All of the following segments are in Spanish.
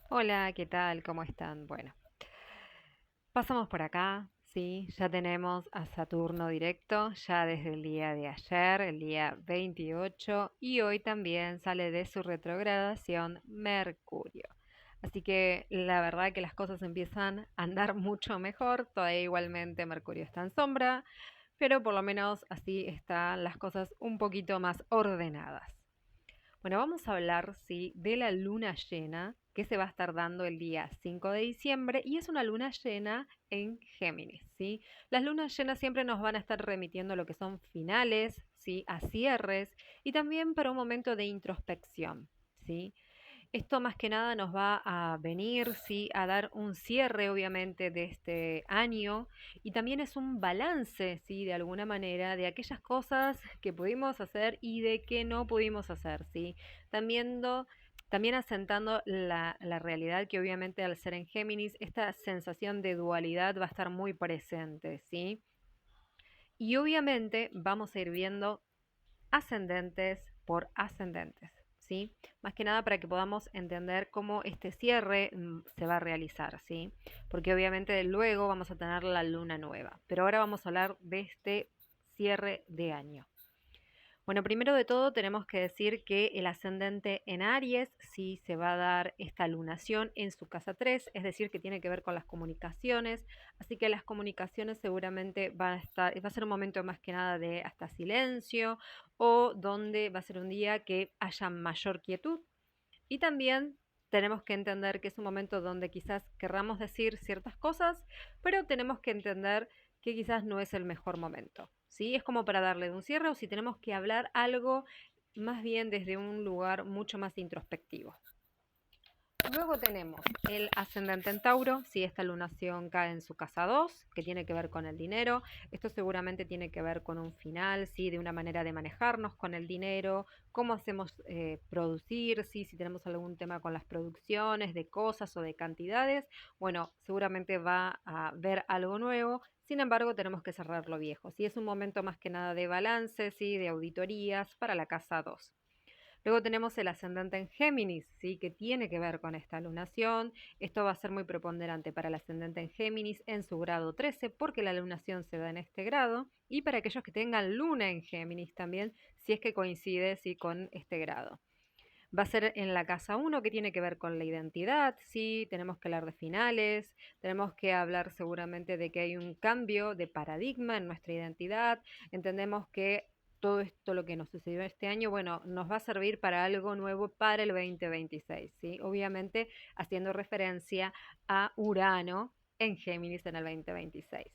Hola, ¿qué tal? ¿Cómo están? Bueno, pasamos por acá, sí, ya tenemos a Saturno directo, ya desde el día de ayer, el día 28, y hoy también sale de su retrogradación Mercurio. Así que la verdad que las cosas empiezan a andar mucho mejor, todavía igualmente Mercurio está en sombra, pero por lo menos así están las cosas un poquito más ordenadas. Bueno, vamos a hablar, sí, de la luna llena que se va a estar dando el día 5 de diciembre y es una luna llena en Géminis, ¿sí? Las lunas llenas siempre nos van a estar remitiendo lo que son finales, ¿sí? A cierres y también para un momento de introspección, ¿sí? Esto más que nada nos va a venir, sí, a dar un cierre, obviamente, de este año y también es un balance, sí, de alguna manera, de aquellas cosas que pudimos hacer y de que no pudimos hacer, sí. También, también asentando la realidad que obviamente al ser en Géminis, esta sensación de dualidad va a estar muy presente, sí. Y obviamente vamos a ir viendo ascendentes por ascendentes, ¿sí? Más que nada para que podamos entender cómo este cierre se va a realizar, ¿sí? Porque obviamente luego vamos a tener la luna nueva, pero ahora vamos a hablar de este cierre de año. Bueno, primero de todo tenemos que decir que el ascendente en Aries sí se va a dar esta lunación en su casa 3, es decir, que tiene que ver con las comunicaciones, así que las comunicaciones seguramente va a ser un momento más que nada de hasta silencio o donde va a ser un día que haya mayor quietud y también tenemos que entender que es un momento donde quizás querramos decir ciertas cosas, pero tenemos que entender que quizás no es el mejor momento, ¿sí? Es como para darle un cierre o si tenemos que hablar algo más bien desde un lugar mucho más introspectivo. Luego tenemos el ascendente en Tauro, si esta lunación cae en su casa 2, que tiene que ver con el dinero. Esto seguramente tiene que ver con un final, ¿sí? De una manera de manejarnos con el dinero, cómo hacemos producir, ¿sí? Si tenemos algún tema con las producciones de cosas o de cantidades. Bueno, seguramente va a ver algo nuevo. Sin embargo, tenemos que cerrar lo viejo. Si es un momento más que nada de balance, ¿sí? De auditorías para la casa 2. Luego tenemos el ascendente en Géminis, ¿sí? Que tiene que ver con esta lunación. Esto va a ser muy preponderante para el ascendente en Géminis en su grado 13, porque la lunación se da en este grado, y para aquellos que tengan luna en Géminis también, si es que coincide ¿sí? con este grado. Va a ser en la casa 1 que tiene que ver con la identidad, sí, tenemos que hablar de finales, tenemos que hablar seguramente de que hay un cambio de paradigma en nuestra identidad, entendemos que todo esto lo que nos sucedió este año, bueno, nos va a servir para algo nuevo para el 2026, ¿sí? Obviamente haciendo referencia a Urano en Géminis en el 2026.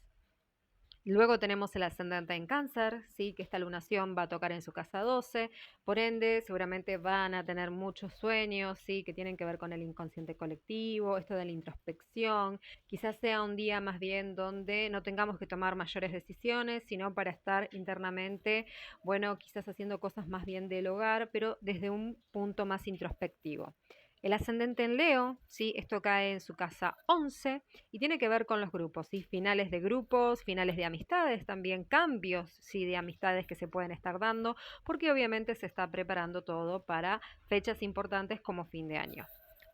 Luego tenemos el ascendente en Cáncer, ¿sí? Que esta lunación va a tocar en su casa 12, por ende seguramente van a tener muchos sueños, ¿sí? Que tienen que ver con el inconsciente colectivo, esto de la introspección, quizás sea un día más bien donde no tengamos que tomar mayores decisiones, sino para estar internamente, bueno, quizás haciendo cosas más bien del hogar, pero desde un punto más introspectivo. El ascendente en Leo, ¿sí? Esto cae en su casa 11 y tiene que ver con los grupos, ¿sí? Finales de grupos, finales de amistades, también cambios, ¿sí? De amistades que se pueden estar dando, porque obviamente se está preparando todo para fechas importantes como fin de año.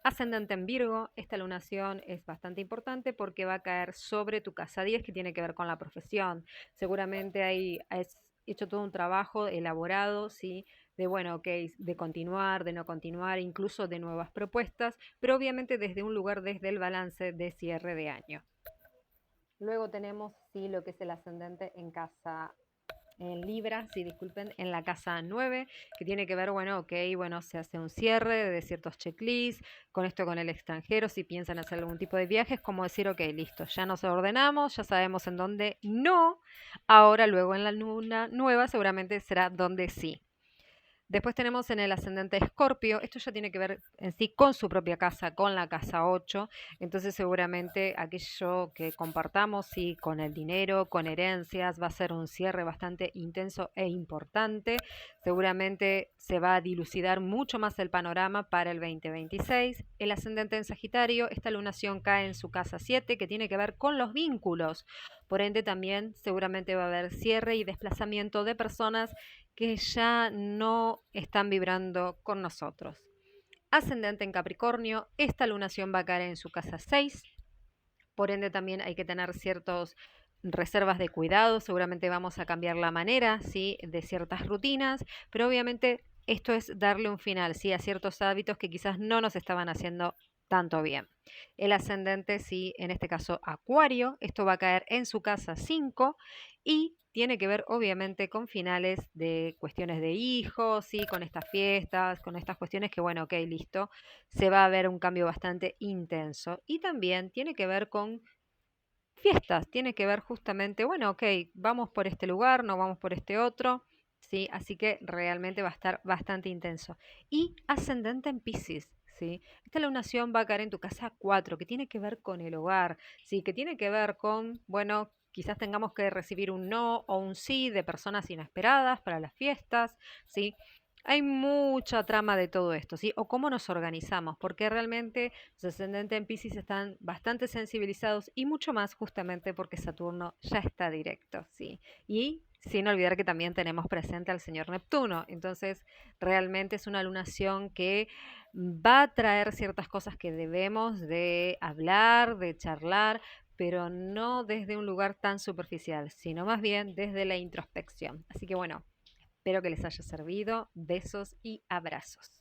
Ascendente en Virgo, esta lunación es bastante importante porque va a caer sobre tu casa 10 que tiene que ver con la profesión. Seguramente ahí has hecho todo un trabajo elaborado, ¿sí? De bueno, ok, de continuar, de no continuar, incluso de nuevas propuestas, pero obviamente desde un lugar desde el balance de cierre de año. Luego tenemos sí lo que es el ascendente en casa en Libra, sí, disculpen, en la casa 9 que tiene que ver, bueno, ok, bueno, se hace un cierre de ciertos checklists, con esto con el extranjero, si piensan hacer algún tipo de viajes, como decir, ok, listo, ya nos ordenamos, ya sabemos en dónde no, ahora luego en la luna nueva seguramente será donde sí. Después tenemos en el ascendente Escorpio, esto ya tiene que ver en sí con su propia casa, con la casa 8. Entonces seguramente aquello que compartamos, sí, con el dinero, con herencias, va a ser un cierre bastante intenso e importante. Seguramente se va a dilucidar mucho más el panorama para el 2026. El ascendente en Sagitario, esta lunación cae en su casa 7, que tiene que ver con los vínculos. Por ende también seguramente va a haber cierre y desplazamiento de personas que ya no están vibrando con nosotros. ascendente en Capricornio, esta lunación va a caer en su casa 6, por ende también hay que tener ciertas reservas de cuidado, seguramente vamos a cambiar la manera, ¿sí? De ciertas rutinas, pero obviamente esto es darle un final, ¿sí? A ciertos hábitos que quizás no nos estaban haciendo tanto bien. El ascendente, sí, en este caso Acuario, esto va a caer en su casa 5 y tiene que ver obviamente con finales de cuestiones de hijos, ¿sí? Con estas fiestas, con estas cuestiones que, bueno, ok, listo, se va a ver un cambio bastante intenso. Y también tiene que ver con fiestas, tiene que ver justamente, bueno, ok, vamos por este lugar, no vamos por este otro, ¿sí? Así que realmente va a estar bastante intenso. Y ascendente en Piscis, ¿sí? Esta lunación va a caer en tu casa 4, que tiene que ver con el hogar, ¿sí? Que tiene que ver con, bueno, quizás tengamos que recibir un no o un sí de personas inesperadas para las fiestas, ¿sí? Hay mucha trama de todo esto, ¿sí? O cómo nos organizamos, porque realmente los ascendentes en Piscis están bastante sensibilizados y mucho más justamente porque Saturno ya está directo, ¿sí? Y sin olvidar que también tenemos presente al señor Neptuno. Entonces, realmente es una lunación que va a traer ciertas cosas que debemos de hablar, de charlar, pero no desde un lugar tan superficial, sino más bien desde la introspección. Así que bueno, espero que les haya servido. Besos y abrazos.